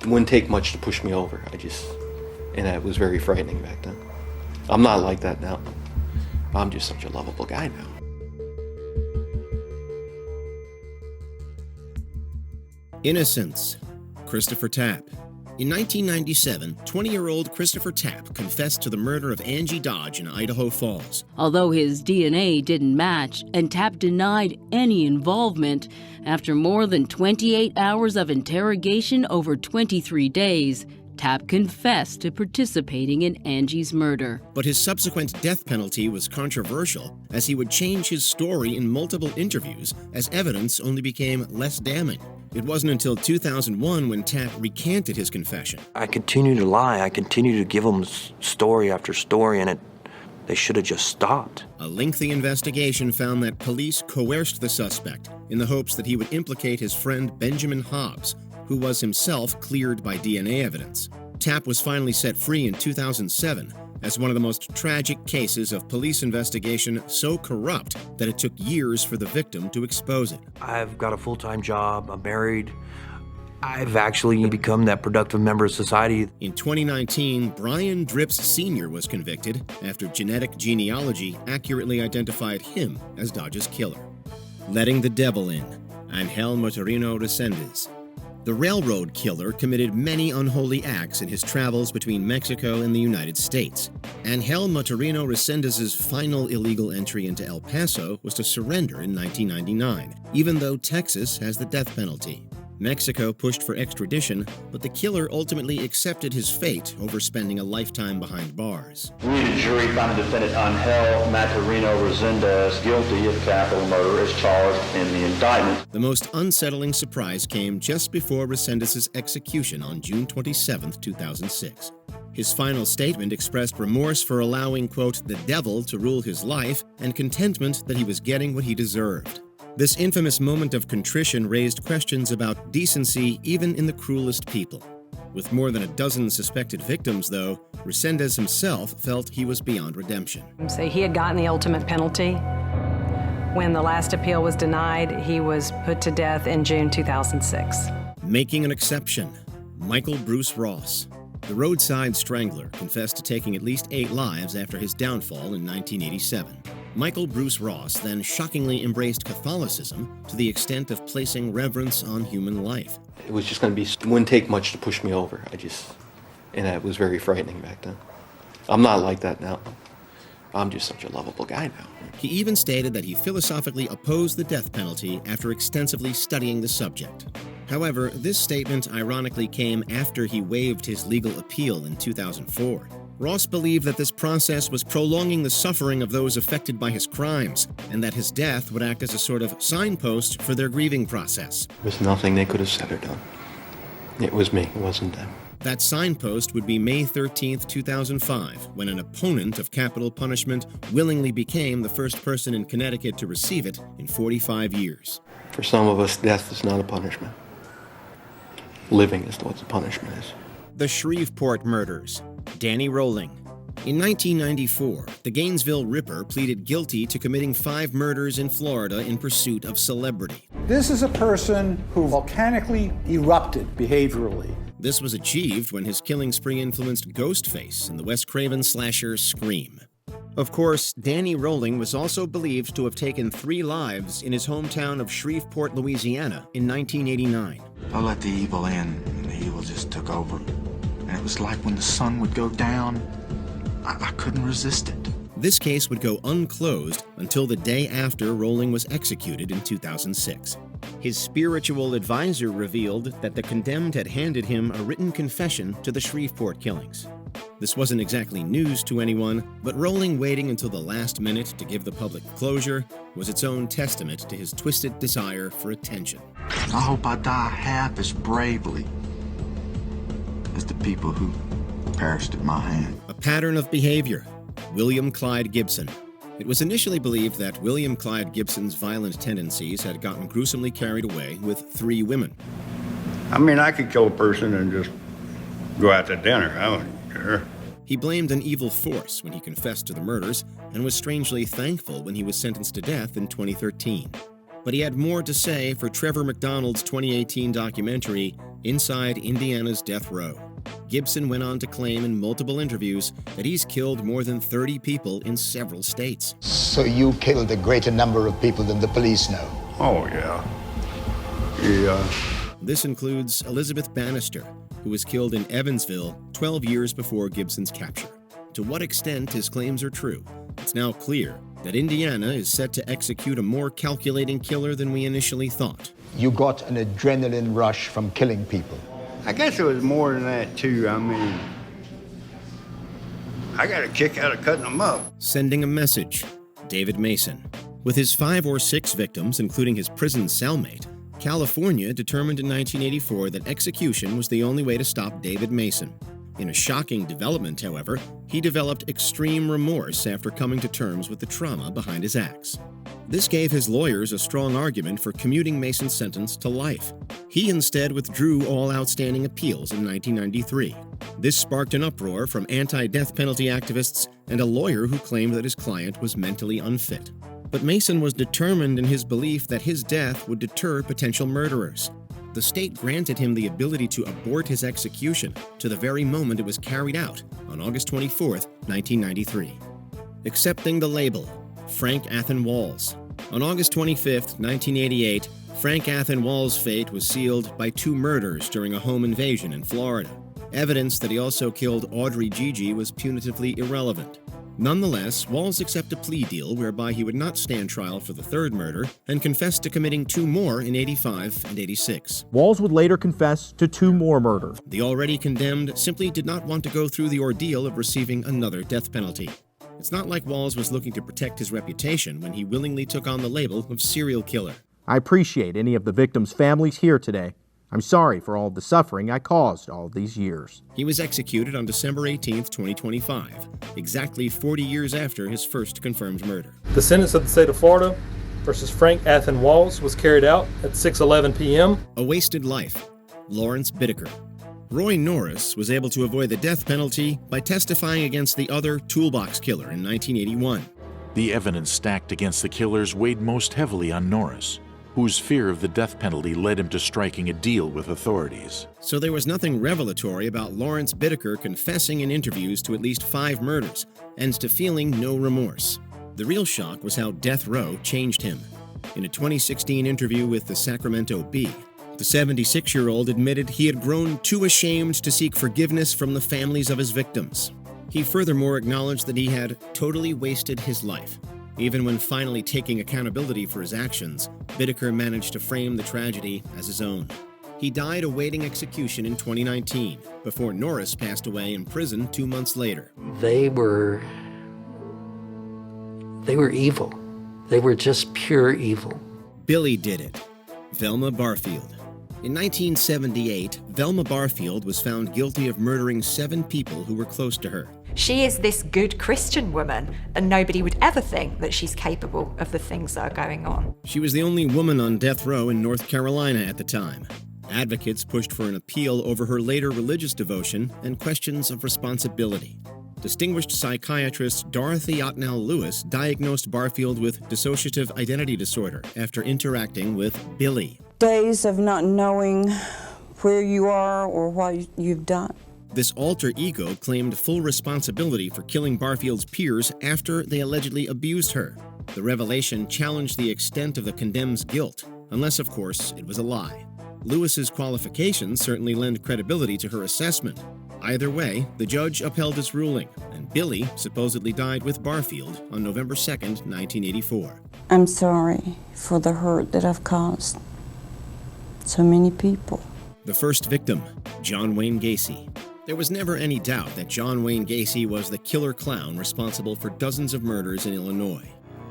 wouldn't take much to push me over. And it was very frightening back then. I'm not like that now. I'm just such a lovable guy now. Innocence. Christopher Tapp. In 1997, 20-year-old Christopher Tapp confessed to the murder of Angie Dodge in Idaho Falls. Although his DNA didn't match and Tapp denied any involvement, after more than 28 hours of interrogation over 23 days, Tapp confessed to participating in Angie's murder. But his subsequent death penalty was controversial, as he would change his story in multiple interviews as evidence only became less damning. It wasn't until 2001 when Tapp recanted his confession. I continue to lie. I continue to give them story after story, and they should have just stopped. A lengthy investigation found that police coerced the suspect in the hopes that he would implicate his friend Benjamin Hobbs, who was himself cleared by DNA evidence. Tapp was finally set free in 2007 as one of the most tragic cases of police investigation so corrupt that it took years for the victim to expose it. I've got a full-time job. I'm married. I've actually become that productive member of society. In 2019, Brian Dripps Sr. was convicted after genetic genealogy accurately identified him as Dodge's killer. Letting the devil in. Angel Motorino Resendez. The railroad killer committed many unholy acts in his travels between Mexico and the United States. Angel Motorino Resendez's final illegal entry into El Paso was to surrender in 1999, even though Texas has the death penalty. Mexico pushed for extradition, but the killer ultimately accepted his fate over spending a lifetime behind bars. We, the jury, found the defendant Angel Motorino Resendez guilty of capital murder as charged in the indictment. The most unsettling surprise came just before Resendez's execution on June 27, 2006. His final statement expressed remorse for allowing, quote, the devil to rule his life, and contentment that he was getting what he deserved. This infamous moment of contrition raised questions about decency even in the cruelest people. With more than a dozen suspected victims, though, Resendez himself felt he was beyond redemption. So he had gotten the ultimate penalty. When the last appeal was denied, he was put to death in June 2006. Making an exception, Michael Bruce Ross. The roadside strangler confessed to taking at least 8 lives after his downfall in 1987. Michael Bruce Ross then shockingly embraced Catholicism to the extent of placing reverence on human life. It was just going to be, it wouldn't take much to push me over. And it was very frightening back then. I'm not like that now. I'm just such a lovable guy now. He even stated that he philosophically opposed the death penalty after extensively studying the subject. However, this statement ironically came after he waived his legal appeal in 2004. Ross believed that this process was prolonging the suffering of those affected by his crimes, and that his death would act as a sort of signpost for their grieving process. There's nothing they could have said or done. It was me, it wasn't them. That signpost would be May 13, 2005, when an opponent of capital punishment willingly became the first person in Connecticut to receive it in 45 years. For some of us, death is not a punishment. Living is what the punishment is. The Shreveport murders. Danny Rolling. In 1994, the Gainesville Ripper pleaded guilty to committing 5 murders in Florida in pursuit of celebrity. This is a person who volcanically erupted behaviorally. This was achieved when his killing spree influenced Ghostface in the Wes Craven slasher Scream. Of course, Danny Rolling was also believed to have taken 3 lives in his hometown of Shreveport, Louisiana in 1989. I let the evil in, and the evil just took over. And it was like when the sun would go down, I couldn't resist it. This case would go unclosed until the day after Rolling was executed in 2006. His spiritual advisor revealed that the condemned had handed him a written confession to the Shreveport killings. This wasn't exactly news to anyone, but Rolling waiting until the last minute to give the public closure was its own testament to his twisted desire for attention. I hope I die half as bravely as the people who perished at my hand. A pattern of behavior. William Clyde Gibson. It was initially believed that William Clyde Gibson's violent tendencies had gotten gruesomely carried away with 3 women. I mean, I could kill a person and just go out to dinner. I wouldn't care. He blamed an evil force when he confessed to the murders and was strangely thankful when he was sentenced to death in 2013. But he had more to say for Trevor McDonald's 2018 documentary, inside Indiana's death row. Gibson went on to claim in multiple interviews that he's killed more than 30 people in several states. So you killed a greater number of people than the police know? Oh, yeah. Yeah. This includes Elizabeth Bannister, who was killed in Evansville 12 years before Gibson's capture. To what extent his claims are true, it's now clear that Indiana is set to execute a more calculating killer than we initially thought. You got an adrenaline rush from killing people. I guess it was more than that, too. I mean, I got a kick out of cutting them up. Sending a message. David Mason. With his 5 or 6 victims, including his prison cellmate, California determined in 1984 that execution was the only way to stop David Mason. In a shocking development, however, he developed extreme remorse after coming to terms with the trauma behind his acts. This gave his lawyers a strong argument for commuting Mason's sentence to life. He instead withdrew all outstanding appeals in 1993. This sparked an uproar from anti-death penalty activists and a lawyer who claimed that his client was mentally unfit. But Mason was determined in his belief that his death would deter potential murderers. The state granted him the ability to abort his execution to the very moment it was carried out on August 24, 1993. Accepting the label, Frank Athen Walls. On August 25, 1988, Frank Athen Walls' fate was sealed by 2 murders during a home invasion in Florida. Evidence that he also killed Audrey Gigi was punitively irrelevant. Nonetheless, Walls accepted a plea deal whereby he would not stand trial for the 3rd murder and confessed to committing 2 more in 85 and 86. Walls would later confess to 2 more murders. The already condemned simply did not want to go through the ordeal of receiving another death penalty. It's not like Walls was looking to protect his reputation when he willingly took on the label of serial killer. I appreciate any of the victims' families here today. I'm sorry for all the suffering I caused all these years. He was executed on December 18, 2025, exactly 40 years after his first confirmed murder. The sentence of the state of Florida versus Frank Athen Walls was carried out at 6:11 p.m. A wasted life. Lawrence Bittaker. Roy Norris was able to avoid the death penalty by testifying against the other toolbox killer in 1981. The evidence stacked against the killers weighed most heavily on Norris, whose fear of the death penalty led him to striking a deal with authorities. So there was nothing revelatory about Lawrence Bittaker confessing in interviews to at least 5 murders and to feeling no remorse. The real shock was how death row changed him. In a 2016 interview with the Sacramento Bee, the 76-year-old admitted he had grown too ashamed to seek forgiveness from the families of his victims. He furthermore acknowledged that he had totally wasted his life. Even when finally taking accountability for his actions, Bittaker managed to frame the tragedy as his own. He died awaiting execution in 2019, before Norris passed away in prison 2 months later. They were evil. They were just pure evil. Billy did it. Velma Barfield. In 1978, Velma Barfield was found guilty of murdering 7 people who were close to her. She is this good Christian woman, and nobody would ever think that she's capable of the things that are going on. She was the only woman on death row in North Carolina at the time. Advocates pushed for an appeal over her later religious devotion and questions of responsibility. Distinguished psychiatrist Dorothy Otnell Lewis diagnosed Barfield with dissociative identity disorder after interacting with Billy. Days of not knowing where you are or what you've done. This alter ego claimed full responsibility for killing Barfield's peers after they allegedly abused her. The revelation challenged the extent of the condemned's guilt, unless, of course, it was a lie. Lewis's qualifications certainly lend credibility to her assessment. Either way, the judge upheld his ruling, and Billy supposedly died with Barfield on November 2nd, 1984. I'm sorry for the hurt that I've caused so many people. The first victim, John Wayne Gacy. There was never any doubt that John Wayne Gacy was the killer clown responsible for dozens of murders in Illinois.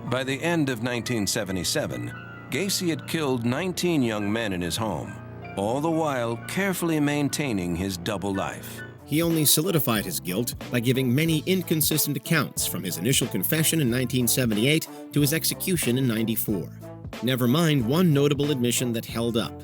By the end of 1977, Gacy had killed 19 young men in his home, all the while carefully maintaining his double life. He only solidified his guilt by giving many inconsistent accounts from his initial confession in 1978 to his execution in 94. Never mind one notable admission that held up.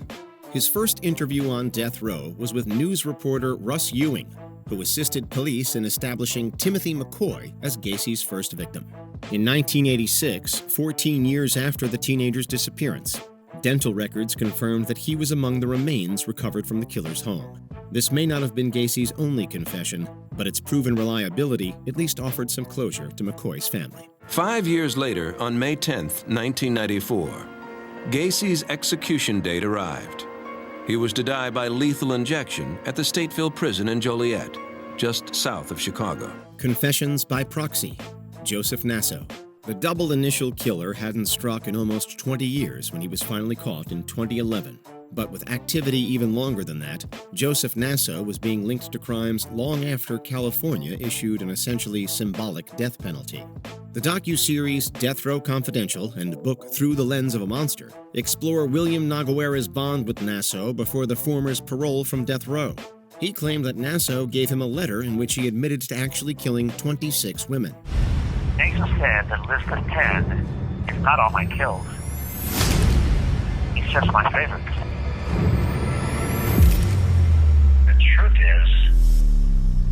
His first interview on death row was with news reporter Russ Ewing, who assisted police in establishing Timothy McCoy as Gacy's first victim. In 1986, 14 years after the teenager's disappearance, Dental records confirmed that he was among the remains recovered from the killer's home. This may not have been Gacy's only confession, but its proven reliability at least offered some closure to McCoy's family. 5 years later, on May 10, 1994, Gacy's execution date arrived. He was to die by lethal injection at the Stateville prison in Joliet, just south of Chicago. Confessions by proxy. Joseph Nasso. The double initial killer hadn't struck in almost 20 years when he was finally caught in 2011. But with activity even longer than that, Joseph Nasso was being linked to crimes long after California issued an essentially symbolic death penalty. The docuseries Death Row Confidential and book Through the Lens of a Monster explore William Nogueira's bond with Nasso before the former's parole from death row. He claimed that Nasso gave him a letter in which he admitted to actually killing 26 women. Jason said that list of 10 is not all my kills. It's just my favorites. The truth is,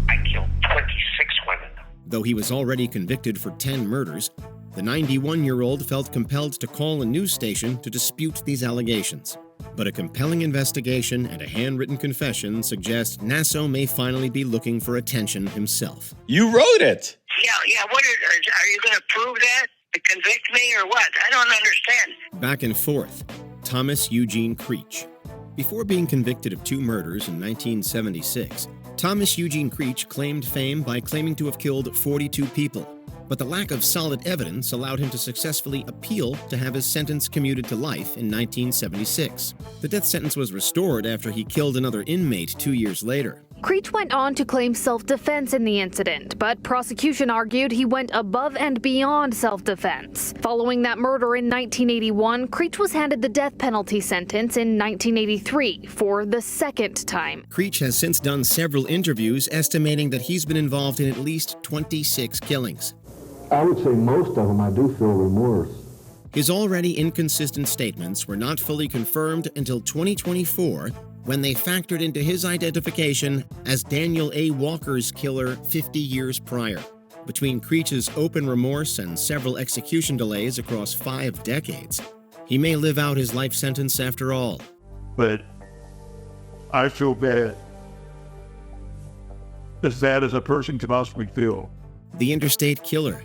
I killed 26 women. Though he was already convicted for 10 murders, the 91-year-old felt compelled to call a news station to dispute these allegations. But a compelling investigation and a handwritten confession suggest Nasso may finally be looking for attention himself. You wrote it! Yeah, are you going to prove that? To convict me or what? I don't understand. Back and forth. Thomas Eugene Creech. Before being convicted of 2 murders in 1976, Thomas Eugene Creech claimed fame by claiming to have killed 42 people. But the lack of solid evidence allowed him to successfully appeal to have his sentence commuted to life in 1976. The death sentence was restored after he killed another inmate 2 years later. Creech went on to claim self-defense in the incident, but prosecution argued he went above and beyond self-defense. Following that murder in 1981, Creech was handed the death penalty sentence in 1983 for the second time. Creech has since done several interviews estimating that he's been involved in at least 26 killings. I would say most of them I do feel remorse. His already inconsistent statements were not fully confirmed until 2024, when they factored into his identification as Daniel A. Walker's killer 50 years prior. Between Creech's open remorse and several execution delays across 5 decades, he may live out his life sentence after all. But I feel bad. As bad as a person can possibly feel. The interstate killer,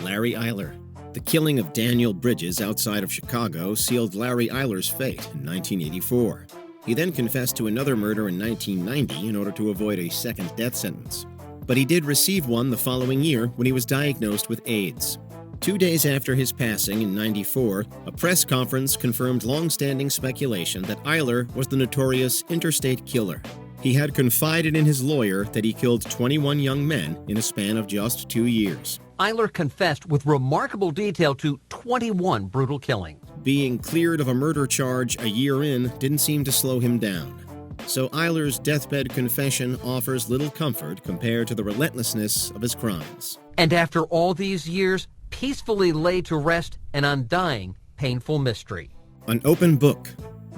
Larry Eyler. The killing of Daniel Bridges outside of Chicago sealed Larry Eyler's fate in 1984. He then confessed to another murder in 1990 in order to avoid a second death sentence. But he did receive one the following year when he was diagnosed with AIDS. 2 days after his passing in '94, a press conference confirmed long-standing speculation that Eyler was the notorious interstate killer. He had confided in his lawyer that he killed 21 young men in a span of just 2 years. Eyler confessed with remarkable detail to 21 brutal killings. Being cleared of a murder charge a year in didn't seem to slow him down. So Eyler's deathbed confession offers little comfort compared to the relentlessness of his crimes. And after all these years, peacefully laid to rest an undying, painful mystery. An open book,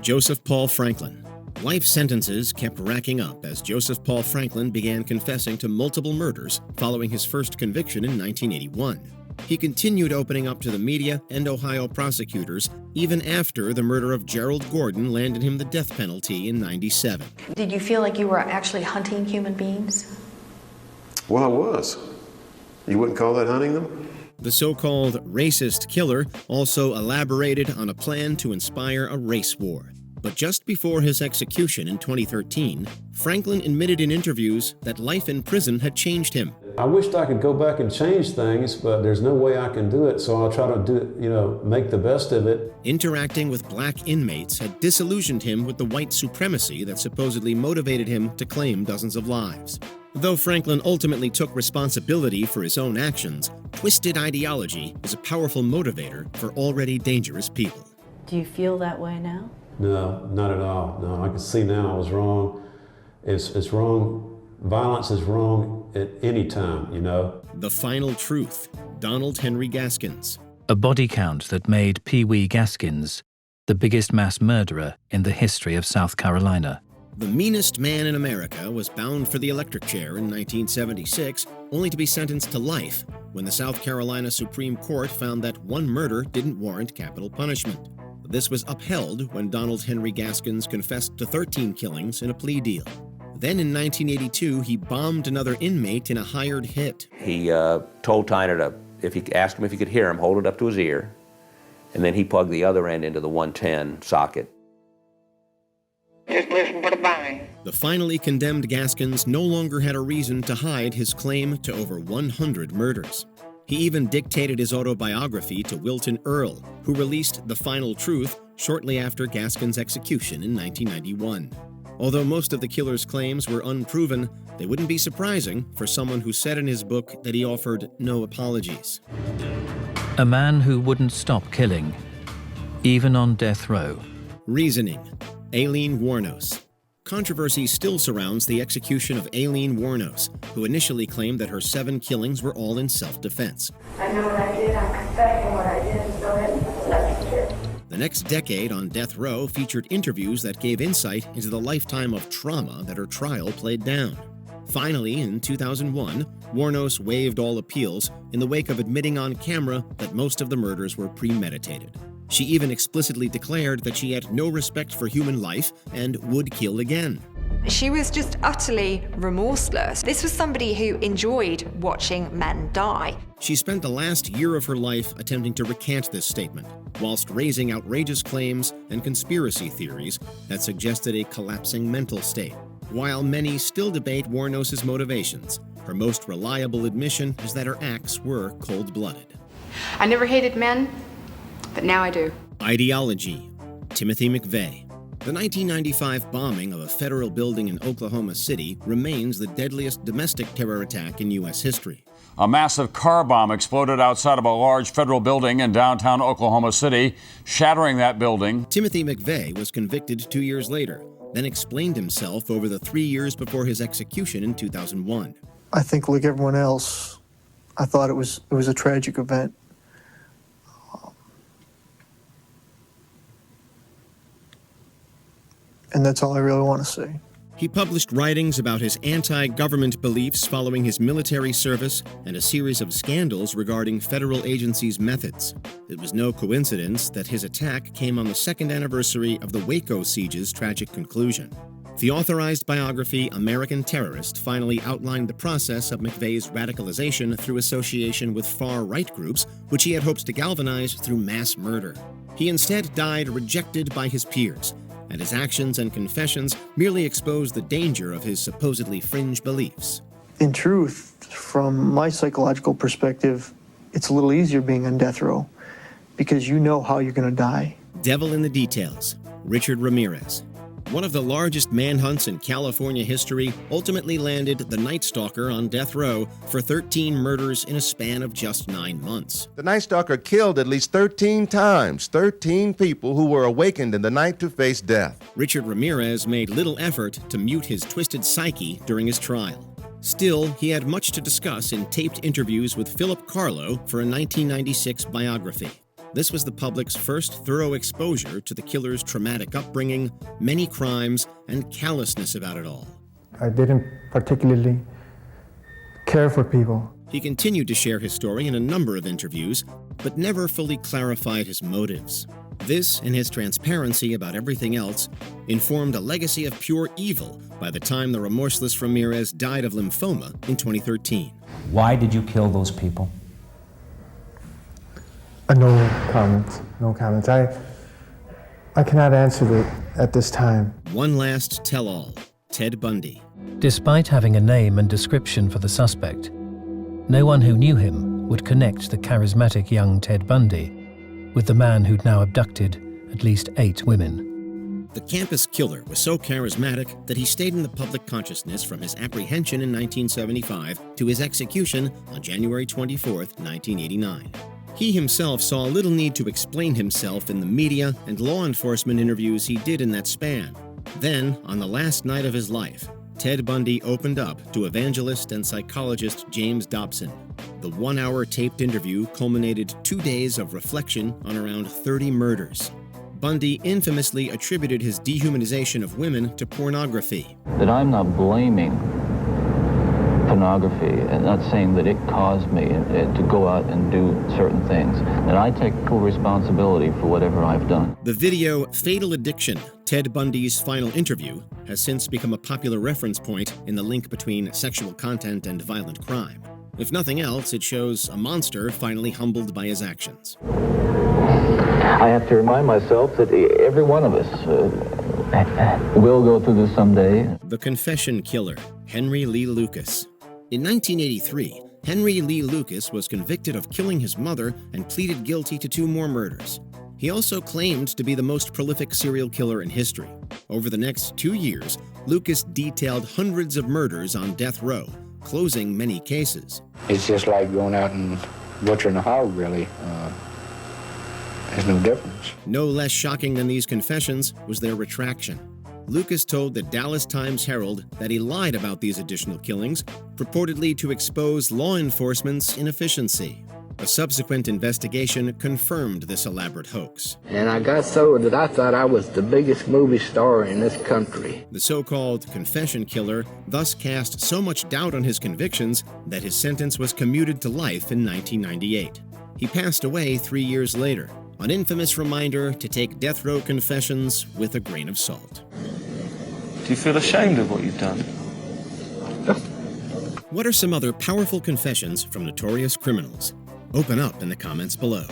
Joseph Paul Franklin. Life sentences kept racking up as Joseph Paul Franklin began confessing to multiple murders following his first conviction in 1981. He continued opening up to the media and Ohio prosecutors even after the murder of Gerald Gordon landed him the death penalty in '97. Did you feel like you were actually hunting human beings? Well, I was. You wouldn't call that hunting them? The so-called racist killer also elaborated on a plan to inspire a race war. But just before his execution in 2013, Franklin admitted in interviews that life in prison had changed him. I wished I could go back and change things, but there's no way I can do it, so I'll try to do it, make the best of it. Interacting with black inmates had disillusioned him with the white supremacy that supposedly motivated him to claim dozens of lives. Though Franklin ultimately took responsibility for his own actions, twisted ideology is a powerful motivator for already dangerous people. Do you feel that way now? No, not at all. No, I can see now I was wrong. It's wrong. Violence is wrong at any time, The Final Truth, Donald Henry Gaskins. A body count that made Pee Wee Gaskins the biggest mass murderer in the history of South Carolina. The meanest man in America was bound for the electric chair in 1976, only to be sentenced to life when the South Carolina Supreme Court found that one murder didn't warrant capital punishment. This was upheld when Donald Henry Gaskins confessed to 13 killings in a plea deal. Then in 1982, he bombed another inmate in a hired hit. He told Tyner to, if he asked him if he could hear him, hold it up to his ear, and then he plugged the other end into the 110 socket. Just listen for the bang. The finally condemned Gaskins no longer had a reason to hide his claim to over 100 murders. He even dictated his autobiography to Wilton Earl, who released The Final Truth shortly after Gaskins' execution in 1991. Although most of the killer's claims were unproven, they wouldn't be surprising for someone who said in his book that he offered no apologies. A man who wouldn't stop killing, even on death row. Reasoning. Aileen Wuornos. Controversy still surrounds the execution of Aileen Wuornos, who initially claimed that her 7 killings were all in self-defense. I know what I did. I'm confessing what I did. Go ahead and that's true. The next decade on death row featured interviews that gave insight into the lifetime of trauma that her trial played down. Finally, in 2001, Wuornos waived all appeals in the wake of admitting on camera that most of the murders were premeditated. She even explicitly declared that she had no respect for human life and would kill again. She was just utterly remorseless. This was somebody who enjoyed watching men die. She spent the last year of her life attempting to recant this statement, whilst raising outrageous claims and conspiracy theories that suggested a collapsing mental state. While many still debate Wuornos' motivations, her most reliable admission is that her acts were cold-blooded. I never hated men, but now I do. Ideology. Timothy McVeigh. The 1995 bombing of a federal building in Oklahoma City remains the deadliest domestic terror attack in U.S. history. A massive car bomb exploded outside of a large federal building in downtown Oklahoma City, shattering that building. Timothy McVeigh was convicted 2 years later, then explained himself over the 3 years before his execution in 2001. I think, like everyone else, I thought it was a tragic event. And that's all I really want to say. He published writings about his anti-government beliefs following his military service and a series of scandals regarding federal agencies' methods. It was no coincidence that his attack came on the 2nd anniversary of the Waco siege's tragic conclusion. The authorized biography American Terrorist finally outlined the process of McVeigh's radicalization through association with far-right groups, which he had hopes to galvanize through mass murder. He instead died rejected by his peers, and his actions and confessions merely exposed the danger of his supposedly fringe beliefs. In truth, from my psychological perspective, it's a little easier being on death row because you know how you're going to die. Devil in the details. Richard Ramirez. One of the largest manhunts in California history ultimately landed the Night Stalker on death row for 13 murders in a span of just 9 months. The Night Stalker killed at least 13 times, 13 people who were awakened in the night to face death. Richard Ramirez made little effort to mute his twisted psyche during his trial. Still, he had much to discuss in taped interviews with Philip Carlo for a 1996 biography. This was the public's first thorough exposure to the killer's traumatic upbringing, many crimes, and callousness about it all. I didn't particularly care for people. He continued to share his story in a number of interviews, but never fully clarified his motives. This, and his transparency about everything else, informed a legacy of pure evil by the time the remorseless Ramirez died of lymphoma in 2013. Why did you kill those people? No comments. No comments. I cannot answer that at this time. One last tell-all. Ted Bundy. Despite having a name and description for the suspect, no one who knew him would connect the charismatic young Ted Bundy with the man who'd now abducted at least 8 women. The campus killer was so charismatic that he stayed in the public consciousness from his apprehension in 1975 to his execution on January 24, 1989. He himself saw little need to explain himself in the media and law enforcement interviews he did in that span. Then, on the last night of his life, Ted Bundy opened up to evangelist and psychologist James Dobson. The 1-hour taped interview culminated 2 days of reflection on around 30 murders. Bundy infamously attributed his dehumanization of women to pornography. That I'm not blaming pornography, and not saying that it caused me to go out and do certain things. And I take full responsibility for whatever I've done. The video Fatal Addiction, Ted Bundy's Final Interview, has since become a popular reference point in the link between sexual content and violent crime. If nothing else, it shows a monster finally humbled by his actions. I have to remind myself that every one of us will go through this someday. The Confession Killer, Henry Lee Lucas. In 1983, Henry Lee Lucas was convicted of killing his mother and pleaded guilty to 2 more murders. He also claimed to be the most prolific serial killer in history. Over the next 2 years, Lucas detailed hundreds of murders on death row, closing many cases. It's just like going out and butchering a hog, really. There's no difference. No less shocking than these confessions was their retraction. Lucas told the Dallas Times-Herald that he lied about these additional killings, purportedly to expose law enforcement's inefficiency. A subsequent investigation confirmed this elaborate hoax. And I got so that I thought I was the biggest movie star in this country. The so-called Confession Killer thus cast so much doubt on his convictions that his sentence was commuted to life in 1998. He passed away 3 years later, an infamous reminder to take death row confessions with a grain of salt. Do you feel ashamed of what you've done? What are some other powerful confessions from notorious criminals? Open up in the comments below.